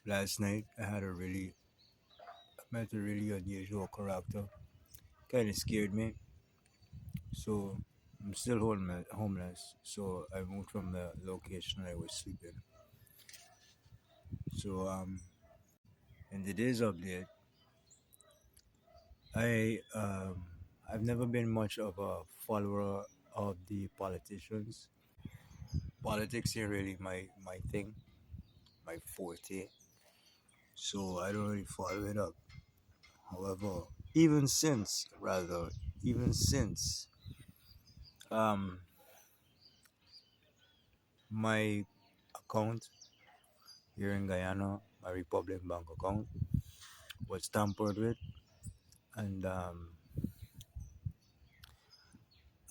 Last night I met a really unusual character. Kind of scared me. So I'm still homeless. So I moved from the location I was sleeping. So in today's update, I I've never been much of a follower of the politicians. Politics ain't really my thing, my forte. So I don't really follow it up. However, even since rather, even since um my account here in Guyana, my Republic Bank account was tampered with, and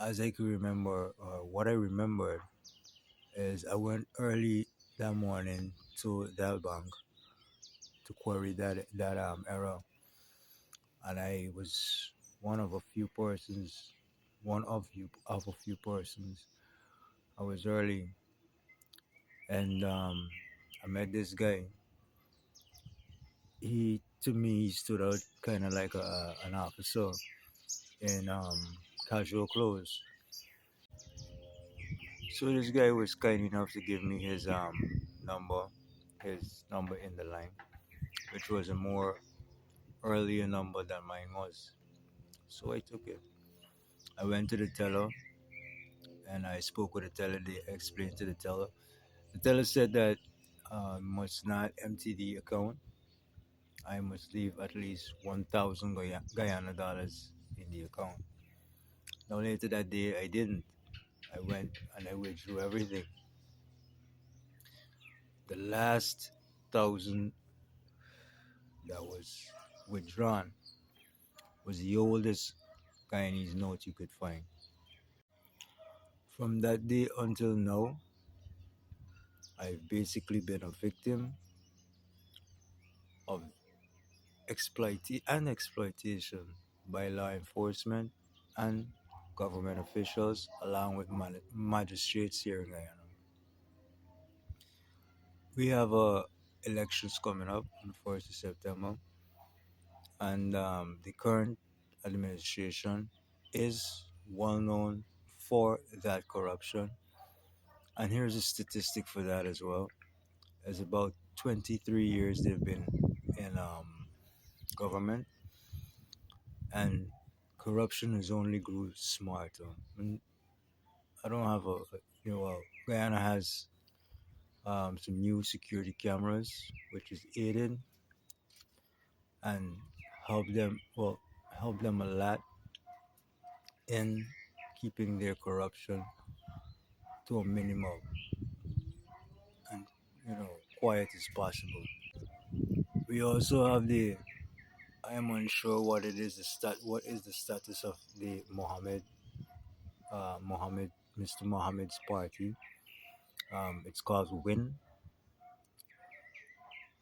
as I could remember, what I remembered is I went early that morning to that bank to query that error, and I was one of a few persons, one of a few persons. I was early, and I met this guy. He to me he stood out kind of like an officer in casual clothes. So this guy was kind enough to give me number, his number in the line, which was a more earlier number than mine was. So I took it. I went to the teller and I spoke with the teller. They explained to the teller. The teller said that must not empty the account. I must leave at least 1,000 Guyana dollars in the account. Now later that day, I didn't. I went and I withdrew everything. The last thousand that was withdrawn was the oldest Guyanese note you could find. From that day until now, I've basically been a victim of exploitation by law enforcement and government officials, along with magistrates here in Guyana. We have elections coming up on the 1st of September, and the current administration is well known for that corruption. And here's a statistic for that as well. It's about 23 years they've been in government, and corruption has only grew smarter. And I don't have Guyana has some new security cameras, which is aided and help them, well, help them a lot in keeping their corruption to a minimum and quiet as possible. We also have the I am unsure what it is what is the status of the Mohammed Mr. Mohammed's party. It's called Win.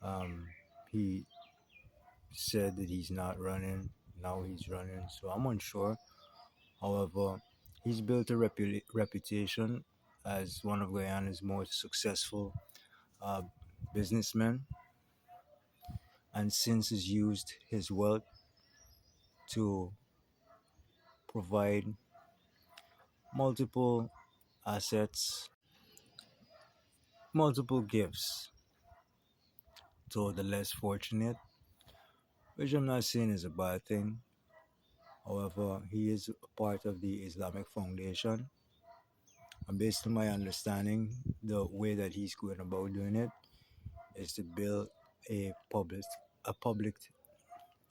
Um, he said that he's not running. Now he's running, so I'm unsure. However, he's built a reputation as one of Guyana's most successful uh, businessmen, and since has used his wealth to provide multiple assets, multiple gifts to the less fortunate, which I'm not saying is a bad thing. However, he is a part of the Islamic Foundation, and based on my understanding, the way that he's going about doing it is to build a public, a public,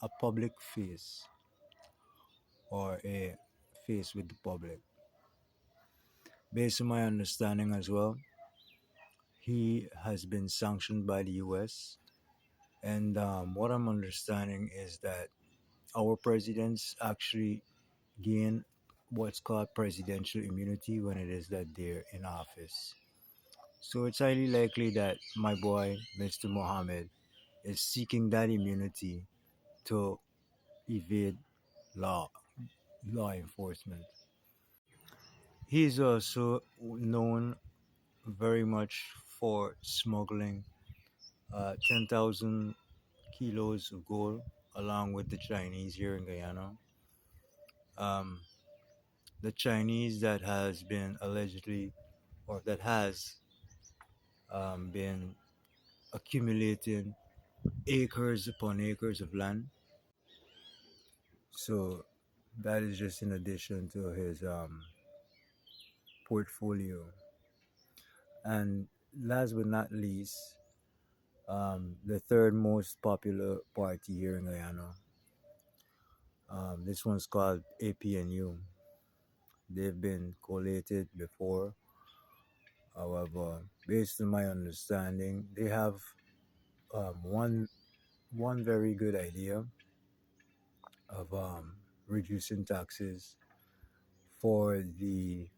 a public face, or a face with the public. Based on my understanding as well, he has been sanctioned by the U.S. And what I'm understanding is that our presidents actually gain what's called presidential immunity when it is that they're in office. So it's highly likely that my boy, Mr. Mohammed, is seeking that immunity to evade law law enforcement. He is also known very much for smuggling 10,000 kilos of gold, along with the Chinese here in Guyana. Um, the Chinese that has been allegedly, or that has been accumulating acres upon acres of land. So that is just in addition to his portfolio. And last but not least, the third most popular party here in Guyana. This one's called APNU. They've been collated before. However, based on my understanding, they have one very good idea of reducing taxes for the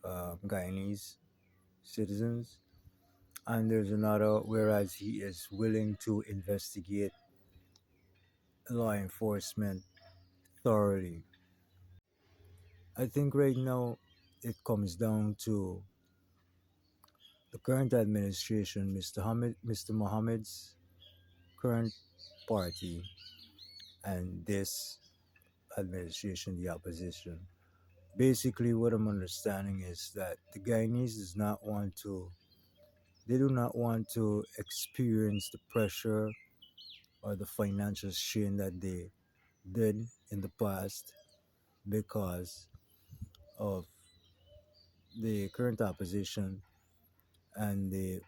Guyanese citizens, and there's another whereas he is willing to investigate law enforcement thoroughly. I think right now it comes down to the current administration, Mr. Mohammed's current party, and this administration, the opposition. Basically, what I'm understanding is that the Guyanese does not want to, they do not want to experience the pressure or the financial strain that they did in the past because of the current opposition and the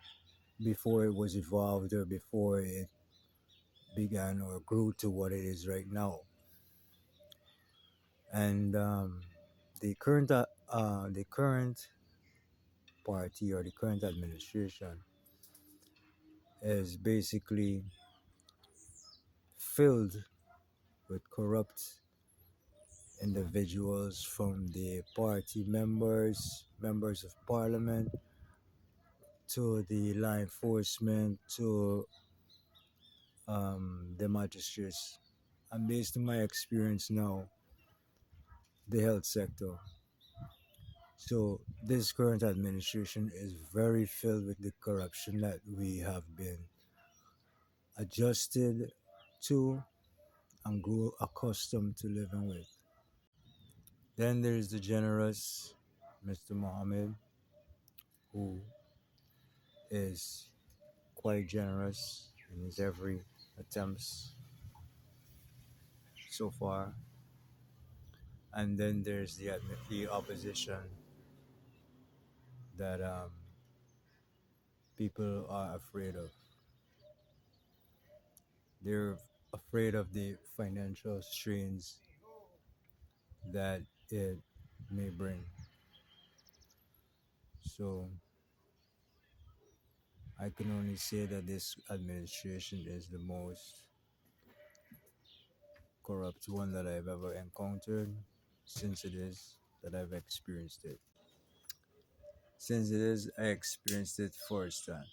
before it was evolved or before it began or grew to what it is right now. And the current party or the current administration is basically filled with corrupt individuals from the party members, members of parliament, to the law enforcement, to the magistrates. And based on my experience now, the health sector. So this current administration is very filled with the corruption that we have been adjusted to and grew accustomed to living with. Then there's the generous Mr. Mohammed, who is quite generous in his every attempts so far. And then there's the opposition that people are afraid of. They're afraid of the financial strains that it may bring. So I can only say that this administration is the most corrupt one that I've ever encountered since it is that I've experienced it. Since it is, I experienced it firsthand.